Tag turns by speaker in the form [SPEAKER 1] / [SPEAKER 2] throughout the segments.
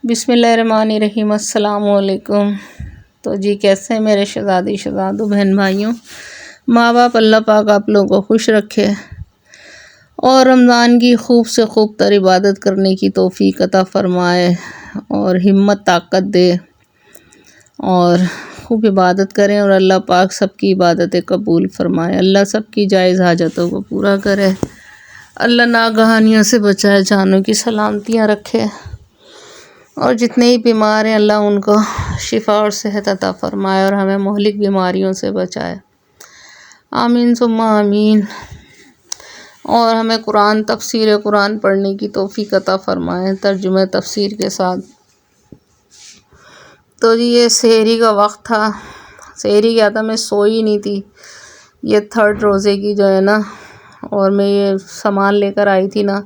[SPEAKER 1] بسم اللہ الرحمن الرحیم۔ السلام علیکم۔ تو جی کیسے ہیں میرے شہزادوں بہن بھائیوں؟ ماں باپ اللہ پاک آپ لوگوں کو خوش رکھے اور رمضان کی خوب سے خوب تر عبادت کرنے کی توفیق عطا فرمائے اور ہمت طاقت دے اور خوب عبادت کریں، اور اللہ پاک سب کی عبادتیں قبول فرمائے، اللہ سب کی جائز حاجتوں کو پورا کرے، اللہ ناگہانیوں سے بچائے، جانوں کی سلامتیاں رکھے، اور جتنے ہی بیمار ہیں اللہ ان کو شفا اور صحت عطا فرمائے اور ہمیں مہلک بیماریوں سے بچائے، آمین ثم آمین۔ اور ہمیں تفسیر قرآن پڑھنے کی توفیق عطا فرمائے ترجمہ تفسیر کے ساتھ۔ تو جی یہ سحری کا وقت تھا، سحری کیا تھا، میں سوئی نہیں تھی، یہ 3rd روزے کی جو ہے نا، اور میں یہ سامان لے کر آئی تھی نا،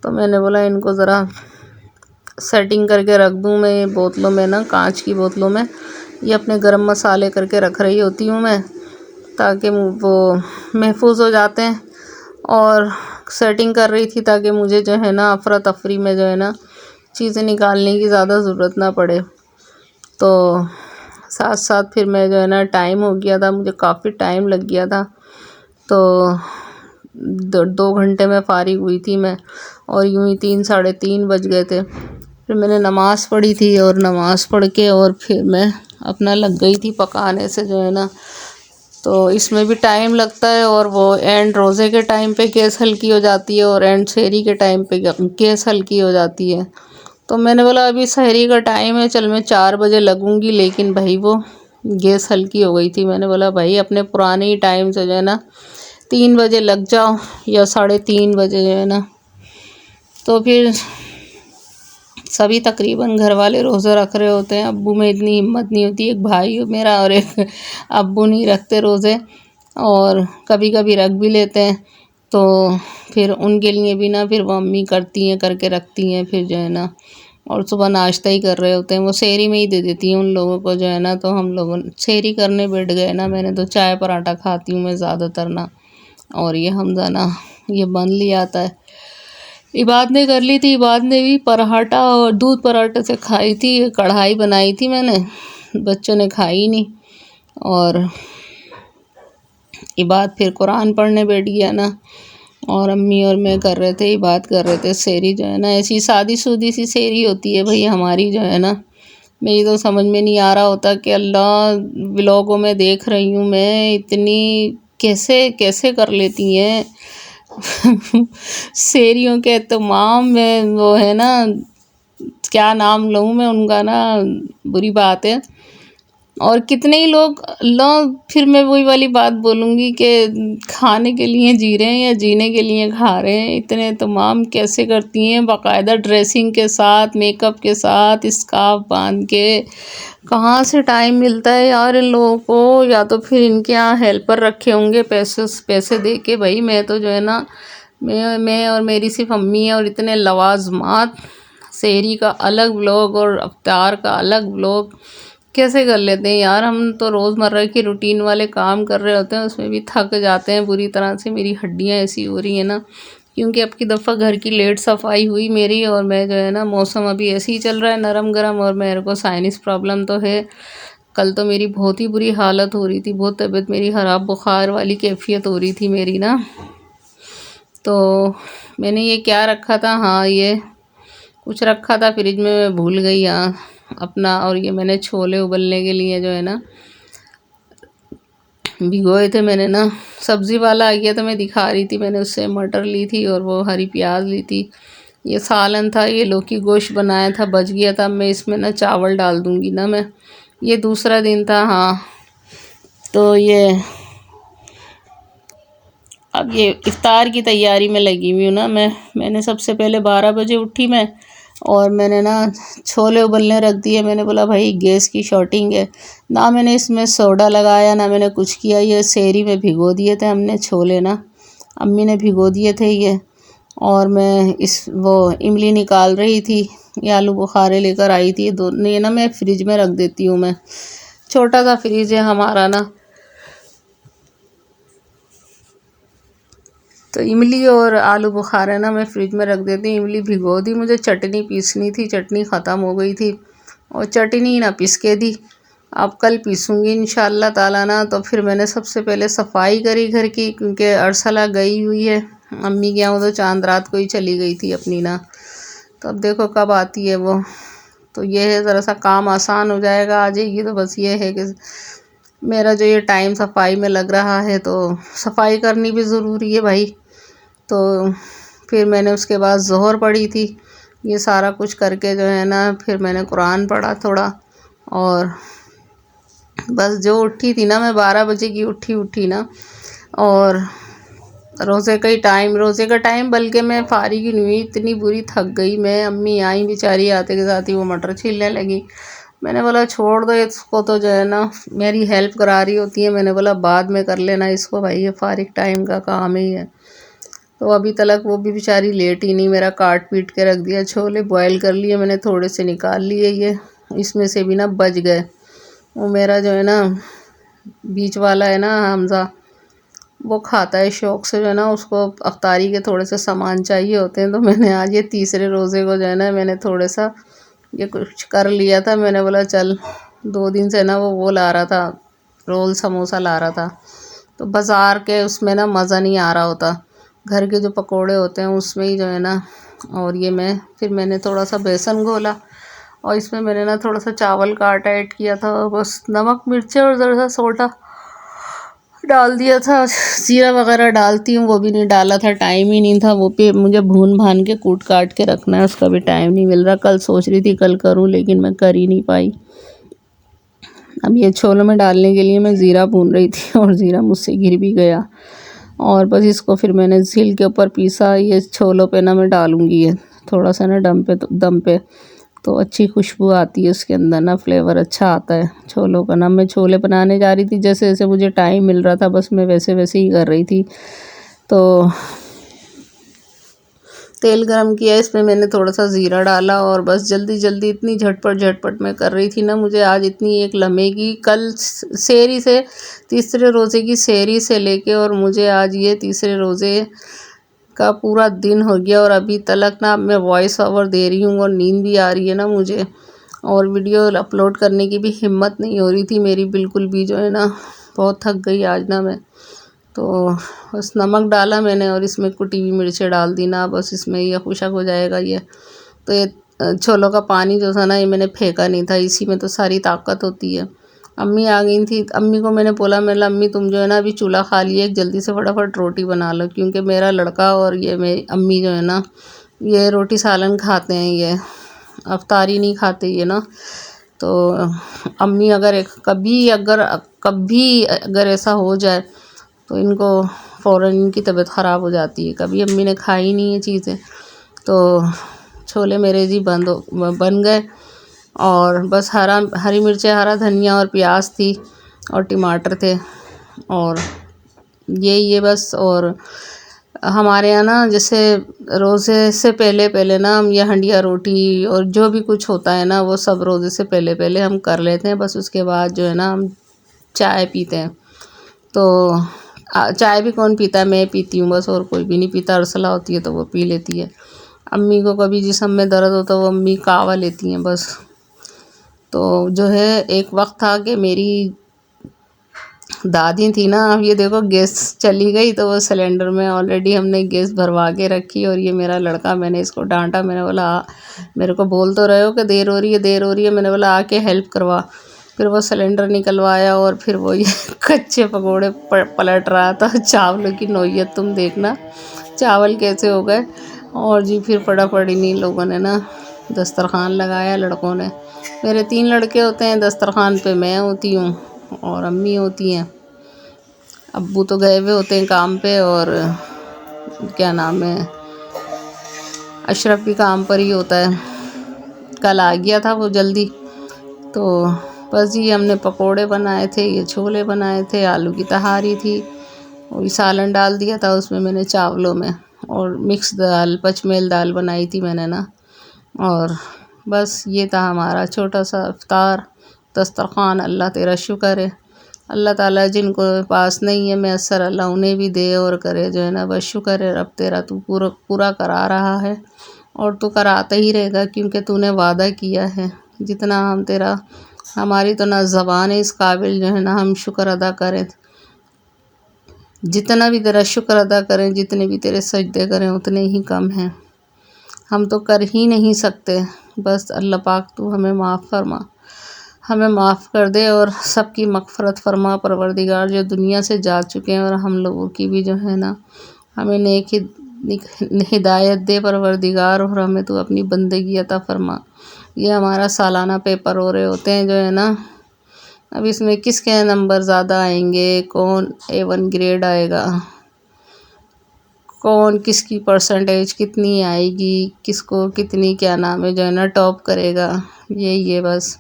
[SPEAKER 1] تو میں نے بولا ان کو ذرا سیٹنگ کر کے رکھ دوں، میں یہ بوتلوں میں نا، کانچ کی بوتلوں میں یہ اپنے گرم مسالے کر کے رکھ رہی ہوتی ہوں میں، تاکہ وہ محفوظ ہو جاتے ہیں، اور سیٹنگ کر رہی تھی تاکہ مجھے جو ہے نا افراتفری میں جو ہے نا چیزیں نکالنے کی زیادہ ضرورت نہ پڑے۔ تو ساتھ ساتھ پھر میں جو ہے نا ٹائم ہو گیا تھا، مجھے کافی ٹائم لگ گیا تھا، تو 2 گھنٹے میں فارغ ہوئی تھی میں، اور یوں ہی 3 ساڑھے 3 بج گئے تھے۔ پھر میں نے نماز پڑھی تھی، اور نماز پڑھ کے اور پھر میں اپنا لگ گئی تھی پکانے سے جو ہے نا، تو اس میں بھی ٹائم لگتا ہے، اور وہ اینڈ روزے کے ٹائم پہ گیس ہلکی ہو جاتی ہے، اور اینڈ سحری کے ٹائم پہ گیس ہلکی ہو جاتی ہے۔ تو میں نے بولا ابھی سحری کا ٹائم ہے، چل میں 4 بجے لگوں گی، لیکن بھائی وہ گیس ہلکی ہو گئی تھی۔ میں نے بولا بھائی اپنے پرانے ہی ٹائم سے جو ہے نا 3 بجے لگ جاؤ یا 3:30 بجے جو ہے نا۔ تو پھر سبھی تقریباً گھر والے روزہ رکھ رہے ہوتے ہیں، ابو میں اتنی ہمت نہیں ہوتی، ایک بھائی میرا اور ایک ابو نہیں رکھتے روزے، اور کبھی کبھی رکھ بھی لیتے ہیں، تو پھر ان کے لیے بھی نا پھر وہ امی کرتی ہیں، کر کے رکھتی ہیں پھر جو ہے نا، اور صبح ناشتہ ہی کر رہے ہوتے ہیں، وہ سحری میں ہی دے دیتی ہیں ان لوگوں کو جو ہے نا۔ تو ہم لوگوں سحری کرنے بیٹھ گئے نا، میں نے تو چائے پراٹھا کھاتی ہوں میں زیادہ تر نا، اور یہ حمزہ نا یہ بن لیا آتا ہے۔ عباد نے کر لی تھی، عباد نے بھی پراٹھا اور دودھ پراٹھے سے کھائی تھی، کڑھائی بنائی تھی میں نے، بچوں نے کھائی نہیں، اور عباد پھر قرآن پڑھنے بیٹھ گیا نا، اور امی اور میں کر رہے تھے، عباد کر رہے تھے سحری جو ہے نا، ایسی سادی سودی سی سحری ہوتی ہے بھئی ہماری جو ہے نا۔ میری تو سمجھ میں نہیں آ رہا ہوتا کہ اللہ ولاگوں میں دیکھ رہی ہوں میں، اتنی کیسے کر لیتی ہیں سحریوں کے اہتمام میں، وہ ہے نا کیا نام لوں میں ان کا نا، بری بات ہے، اور کتنے ہی لوگ اللہ، پھر میں وہی والی بات بولوں گی کہ کھانے کے لیے جی رہے ہیں یا جینے کے لیے کھا رہے ہیں، اتنے اہتمام کیسے کرتی ہیں، باقاعدہ ڈریسنگ کے ساتھ، میک اپ کے ساتھ، اسکارف باندھ کے، کہاں سے ٹائم ملتا ہے یار ان لوگوں کو، یا تو پھر ان کے یہاں ہیلپر رکھے ہوں گے پیسے دے کے۔ بھائی میں تو جو ہے نا، میں اور میری صرف امی ہیں، اور اتنے لوازمات، سحری کا الگ ولاگ اور افطار کا الگ ولاگ کیسے کر لیتے ہیں یار؟ ہم تو روز مرہ کی روٹین والے کام کر رہے ہوتے ہیں، اس میں بھی تھک جاتے ہیں بری طرح سے، میری ہڈیاں ایسی ہو رہی ہیں نا، کیونکہ اب کی دفعہ گھر کی لیٹ صفائی ہوئی میری، اور میں جو ہے نا موسم ابھی ایسے ہی چل رہا ہے نرم گرم، اور میرے کو سائنس پرابلم تو ہے، کل تو میری بہت ہی بری حالت ہو رہی تھی، بہت طبیعت میری خراب، بخار والی کیفیت ہو رہی تھی میری نا۔ تو میں نے یہ کیا رکھا تھا، ہاں یہ کچھ رکھا تھا فریج میں بھول گئی ہاں اپنا، اور یہ میں نے چھولے ابلنے کے لیے جو ہے نا بھگوئے تھے میں نے نا، سبزی والا آ گیا تو میں دکھا رہی تھی، میں نے اس سے مٹر لی تھی اور وہ ہری پیاز لی تھی، یہ سالن تھا، یہ لوکی گوشت بنایا تھا بچ گیا تھا، میں اس میں نا چاول ڈال دوں گی نا میں، یہ دوسرا دن تھا ہاں۔ تو یہ اب یہ افطار کی تیاری میں لگی ہوئی ہوں نا میں نے سب سے پہلے 12 بجے اٹھی میں، اور میں نے نا چھولے ابلنے رکھ دیے، میں نے بولا بھائی گیس کی شارٹنگ ہے، نہ میں نے اس میں سوڈا لگایا، نہ میں نے کچھ کیا، یہ سحری میں بھگو دیے تھے ہم نے چھولے نا، امی نے بھگو دیے تھے یہ، اور میں وہ املی نکال رہی تھی، یہ آلو بخارے لے کر آئی تھی، یہ نا میں فریج میں رکھ دیتی ہوں، میں چھوٹا سا فریج ہے ہمارا نا، تو املی اور آلو بخارا نا میں فریج میں رکھ دیتی ہوں. املی بھگو دی, مجھے چٹنی پیسنی تھی, چٹنی ختم ہو گئی تھی اور چٹنی نہ پیس کے دی. اب کل پیسوں گی انشاءاللہ تعالیٰ نا. تو پھر میں نے سب سے پہلے صفائی کری گھر کی, کیونکہ ارسلہ گئی ہوئی ہے امی کے یہاں, تو چاند رات کو ہی چلی گئی تھی اپنی نا. تو اب دیکھو کب آتی ہے وہ. تو یہ ہے ذرا سا کام آسان ہو جائے گا, آ جائے گی تو بس یہ ہے کہ میرا جو یہ ٹائم صفائی میں لگ رہا ہے تو صفائی کرنی بھی ضروری ہے بھائی. تو پھر میں نے اس کے بعد ظہر پڑھی تھی. یہ سارا کچھ کر کے جو ہے نا پھر میں نے قرآن پڑھا تھوڑا, اور بس جو اٹھی تھی نا میں 12 بجے کی اٹھی نا. اور روزے کا ٹائم بلکہ میں فارغ ہی نہیں ہوئی, اتنی بری تھک گئی میں. امی آئیں بیچاری, آتے کے ساتھ ہی وہ مٹر چھیلنے لگی. میں نے بولا چھوڑ دو اس کو, تو جو ہے نا میری ہیلپ کرا رہی ہوتی ہے. میں نے بولا بعد میں کر لینا اس کو بھائی, یہ فارغ ٹائم کا کام ہی ہے. تو ابھی تلک وہ بھی بیچاری لیٹ ہی نہیں, میرا کاٹ پیٹ کے رکھ دیا. چھولے بوائل کر لیے میں نے, تھوڑے سے نکال لیے, یہ اس میں سے بھی نا بچ گئے. وہ میرا جو ہے نا بیچ والا ہے نا حمزہ, وہ کھاتا ہے شوق سے جو ہے نا, اس کو افطاری کے تھوڑے سے سامان چاہیے ہوتے ہیں. تو میں نے آج یہ تیسرے روزے کو جو ہے نا میں نے تھوڑا سا یہ کچھ کر لیا تھا. میں نے بولا چل 2 دن سے نا وہ لا رہا تھا, رول سموسہ لا رہا تھا. تو بازار کے اس میں نا مزہ نہیں آ رہا ہوتا, گھر کے جو پکوڑے ہوتے ہیں اس میں ہی جو ہے نا. اور یہ پھر میں نے تھوڑا سا بیسن گھولا, اور اس میں نے نا تھوڑا سا چاول کا آٹا ایڈ کیا تھا, بس نمک مرچیں اور ذرا سا سوڈا ڈال دیا تھا. زیرہ وغیرہ ڈالتی ہوں, وہ بھی نہیں ڈالا تھا, ٹائم ہی نہیں تھا. وہ پہ مجھے بھون بھان کے کوٹ کاٹ کے رکھنا ہے, اس کا بھی ٹائم نہیں مل رہا. کل سوچ رہی تھی کل کروں, لیکن میں کر ہی نہیں پائی. اب یہ چھولوں میں ڈالنے کے لیے میں زیرہ بھون رہی تھی, اور زیرہ مجھ سے گر بھی گیا. اور بس اس کو پھر میں نے سل کے اوپر پیسا. یہ چھولوں پہ نا میں ڈالوں گی, یہ تھوڑا سا نا دم پہ تو اچھی خوشبو آتی ہے اس کے اندر نا, فلیور اچھا آتا ہے چھولوں کا نا. میں چھولے بنانے جا رہی تھی, جیسے جیسے مجھے ٹائم مل رہا تھا بس میں ویسے ویسے ہی کر رہی تھی. تو تیل گرم کیا, اس میں نے تھوڑا سا زیرہ ڈالا, اور بس جلدی جلدی اتنی جھٹ پٹ میں کر رہی تھی نا. مجھے آج اتنی ایک لمحے کی, کل سحری سے تیسرے روزے کی سحری سے لے کے, اور مجھے آج یہ تیسرے روزے کا پورا دن ہو گیا. اور ابھی تلک نا میں وائس اوور دے رہی ہوں, اور نیند بھی آ رہی ہے نا مجھے, اور ویڈیو اپلوڈ کرنے کی بھی ہمت نہیں ہو رہی تھی میری بالکل بھی جو ہے نا. بہت تھک گئی آج نا میں. تو بس نمک ڈالا میں نے, اور اس میں کٹی ہوئی مرچیں ڈال دی نا, بس اس میں یہ خشک ہو جائے گا یہ. تو یہ چھولوں کا پانی جو تھا نا یہ میں نے پھینکا نہیں تھا, اسی میں تو ساری طاقت ہوتی ہے. امی آ گئی تھی, امی کو میں نے بولا امی تم جو ہے نا ابھی چولہا کھا لیے, ایک جلدی سے فٹافٹ روٹی بنا لو, کیونکہ میرا لڑکا اور یہ میری امی جو ہے نا یہ روٹی سالن کھاتے ہیں, یہ افطاری نہیں کھاتے یہ نا. تو امی کبھی اگر ایسا ہو جائے تو ان کو فوراً ان کی طبیعت خراب ہو جاتی ہے. کبھی امی نے کھائی نہیں یہ چیزیں. تو چھولے میرے جی بن گئے, اور بس ہری مرچیں, ہرا دھنیا اور پیاز تھی, اور ٹماٹر تھے, اور یہ بس. اور ہمارے یہاں نا جیسے روزے سے پہلے نا ہم یہ ہنڈیا روٹی اور جو بھی کچھ ہوتا ہے نا وہ سب روزے سے پہلے ہم کر لیتے ہیں. بس اس کے بعد جو ہے نا ہم چائے پیتے ہیں. تو چائے بھی کون پیتا ہے, میں پیتی ہوں بس, اور کوئی بھی نہیں پیتا. ارسلہ ہوتی ہے تو وہ پی لیتی ہے. امی کو کبھی جسم میں درد ہوتا ہے وہ امی کہوہ لیتی ہیں بس. تو جو ہے ایک وقت تھا کہ میری دادی تھی نا, اب یہ دیکھو گیس چلی گئی, تو وہ سلنڈر میں آلریڈی ہم نے گیس بھروا کے رکھی. اور یہ میرا لڑکا, میں نے اس کو ڈانٹا, میں نے بولا میرے کو بول تو رہے ہو کہ دیر ہو رہی ہے, میں نے بولا آ کے ہیلپ کروا. پھر وہ سلنڈر نکلوایا, اور پھر وہ یہ کچے پکوڑے پلٹ رہا تھا. چاولوں کی نوعیت تم دیکھنا چاول کیسے ہو گئے. اور جی پھر فٹافٹ انہیں لوگوں نے نا دسترخوان لگایا, لڑکوں نے. میرے 3 لڑکے ہوتے ہیں دسترخوان پہ, میں ہوتی ہوں اور امی ہوتی ہیں. ابو تو گئے ہوئے ہوتے ہیں کام پہ, اور کیا نام ہے اشرف بھی کام پر ہی ہوتا ہے, کل آ گیا تھا وہ جلدی. تو بس جی ہم نے پکوڑے بنائے تھے, یہ چھولے بنائے تھے, آلو کی تہاری تھی, اور سالن ڈال دیا تھا اس میں نے چاولوں میں, اور مکس دال پچمیل دال بنائی تھی میں نے نا. اور بس یہ تھا ہمارا چھوٹا سا افطار. دسترخوان, اللہ تیرا شکر ہے. اللہ تعالیٰ جن کو پاس نہیں ہے میسر، اللہ انہیں بھی دے اور کرے جو ہے نا۔ بس شکر ہے رب تیرا، تو پورا کرا رہا ہے اور تو کراتا ہی رہے گا، کیونکہ تو نے وعدہ کیا ہے۔ جتنا ہماری تو نہ زبان ہے اس قابل جو ہے نا ہم شکر ادا کریں، جتنا بھی تیرا شکر ادا کریں، جتنے بھی تیرے سجدے کریں اتنے ہی کم ہیں، ہم تو کر ہی نہیں سکتے۔ بس اللہ پاک تو ہمیں معاف فرما، ہمیں معاف کر دے اور سب کی مغفرت فرما پروردگار، جو دنیا سے جا چکے ہیں، اور ہم لوگوں کی بھی جو ہے نا ہمیں نیک ہدایت دے پروردگار، اور ہمیں تو اپنی بندگی عطا فرما۔ یہ ہمارا سالانہ پیپر ہو رہے ہوتے ہیں جو ہے نا، اب اس میں کس کے نمبر زیادہ آئیں گے، کون A1 گریڈ آئے گا، کون کس کی پرسنٹیج کتنی آئے گی، کس کو کتنی کیا نام ہے جو ہے نا ٹاپ کرے گا، یہی ہے بس۔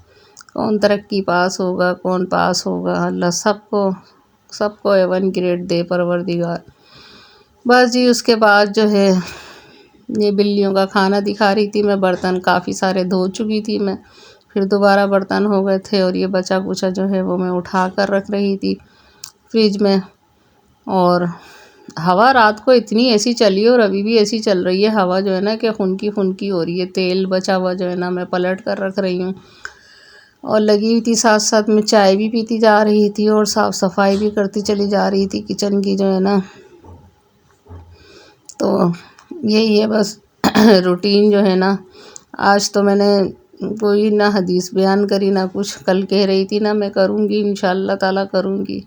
[SPEAKER 1] کون ترقی پاس ہوگا، کون پاس ہوگا، اللہ سب کو A1 گریڈ دے پروردگار۔ بس جی اس کے بعد جو ہے یہ بلیوں کا کھانا دکھا رہی تھی میں، برتن کافی سارے دھو چکی تھی میں، پھر دوبارہ برتن ہو گئے تھے، اور یہ بچا کچا جو ہے وہ میں اٹھا کر رکھ رہی تھی فریج میں۔ اور ہوا رات کو اتنی ایسی چلی اور ابھی بھی ایسی چل رہی ہے ہوا جو ہے نا کہ خنکی ہو رہی ہے۔ تیل بچا ہوا جو ہے نا میں پلٹ کر رکھ رہی ہوں، اور لگی ہوئی تھی ساتھ ساتھ میں چائے بھی پیتی جا رہی تھی اور صاف صفائی بھی کرتی چلی جا رہی تھی کچن کی جو ہے نا۔ تو یہی ہے بس روٹین جو ہے نا۔ آج تو میں نے کوئی نہ حدیث بیان کری نہ کچھ، کل کہہ رہی تھی نا میں کروں گی، انشاءاللہ تعالیٰ کروں گی۔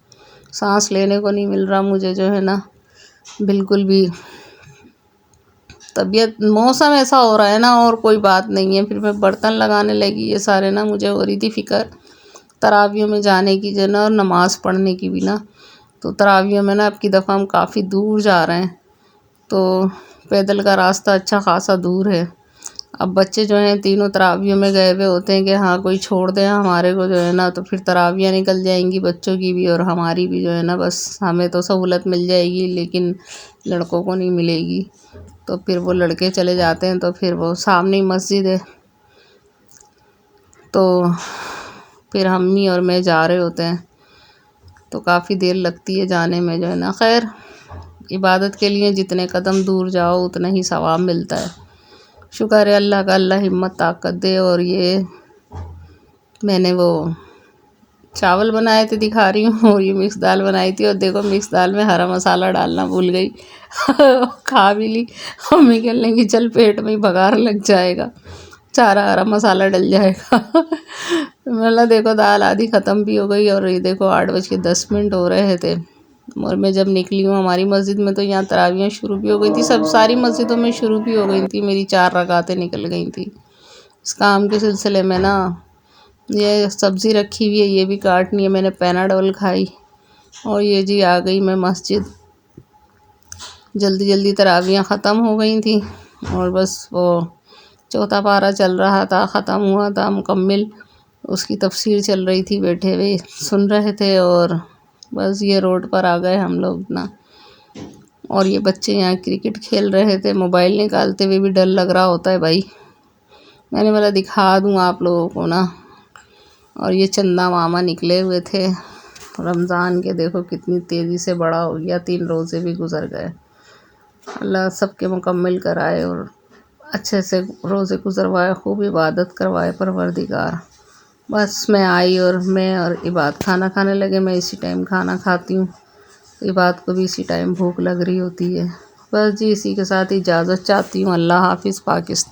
[SPEAKER 1] سانس لینے کو نہیں مل رہا مجھے جو ہے نا بالکل بھی، طبیعت موسم ایسا ہو رہا ہے نا، اور کوئی بات نہیں ہے۔ پھر میں برتن لگانے لگی، یہ سارے نا مجھے ہو رہی تھی فکر تراویحوں میں جانے کی جو ہے نا، اور نماز پڑھنے کی بھی نا۔ تو تراویحوں میں نا اب کی دفعہ ہم کافی دور جا رہے ہیں، تو پیدل کا راستہ اچھا خاصا دور ہے۔ اب بچے جو ہیں تینوں تراویحوں میں گئے ہوئے ہوتے ہیں کہ ہاں کوئی چھوڑ دیں ہمارے کو جو ہے نا، تو پھر تراویح نکل جائیں گی بچوں کی بھی اور ہماری بھی جو ہے نا، بس ہمیں تو سہولت مل جائے گی لیکن لڑکوں کو نہیں ملے گی۔ تو پھر وہ لڑکے چلے جاتے ہیں، تو پھر وہ سامنے ہی مسجد ہے، تو پھر امی اور میں جا رہے ہوتے ہیں، تو کافی دیر لگتی ہے جانے میں جو ہے نا۔ خیر عبادت کے لیے جتنے قدم دور جاؤ اتنا ہی ثواب ملتا ہے۔ شکر ہے اللہ کا، اللہ ہمت طاقت دے۔ اور یہ میں نے وہ چاول بنائے تھے دکھا رہی ہوں، اور یہ مکس دال بنائی تھی، اور دیکھو مکس دال میں ہرا مسالہ ڈالنا بھول گئی کھا بھی لی، امی کہنے لگی چل پیٹ میں ہی بگار لگ جائے گا، سارا ہرا مسالہ ڈل جائے گا میں بولا دیکھو دال آدھی ختم بھی ہو گئی، اور یہ دیکھو 8:10 ہو رہے تھے، اور میں جب نکلی ہوں ہماری مسجد میں تو یہاں تراویحیں شروع بھی ہو گئی تھی، ساری مسجدوں میں شروع بھی ہو گئی تھی، میری 4 رکعتیں نکل گئی تھیں۔ اس کام کے سلسلے میں نا یہ سبزی رکھی ہوئی ہے، یہ بھی کاٹنی ہے، میں نے پیناڈول کھائی، اور یہ جی آ گئی میں مسجد۔ جلدی تراویحیں ختم ہو گئی تھیں، اور بس وہ چوتھا پارہ چل رہا تھا، ختم ہوا تھا مکمل، اس کی تفسیر چل رہی تھی، بیٹھے ہوئے سن رہے تھے، اور بس یہ روڈ پر آ گئے ہم لوگ نا۔ اور یہ بچے یہاں کرکٹ کھیل رہے تھے، موبائل نکالتے ہوئے بھی ڈر لگ رہا ہوتا ہے بھائی، میں نے بولا دکھا دوں آپ لوگوں کو نا۔ اور یہ چندہ ماما نکلے ہوئے تھے رمضان کے، دیکھو کتنی تیزی سے بڑا ہو گیا، 3 روزے بھی گزر گئے، اللہ سب کے مکمل کرائے اور اچھے سے روزے گزروائے، خوب عبادت کروائے پروردگار۔ بس میں آئی اور عبادت کھانا کھانے لگے، میں اسی ٹائم کھانا کھاتی ہوں، عبادت کو بھی اسی ٹائم بھوک لگ رہی ہوتی ہے۔ بس جی اسی کے ساتھ اجازت چاہتی ہوں، اللہ حافظ پاکستان۔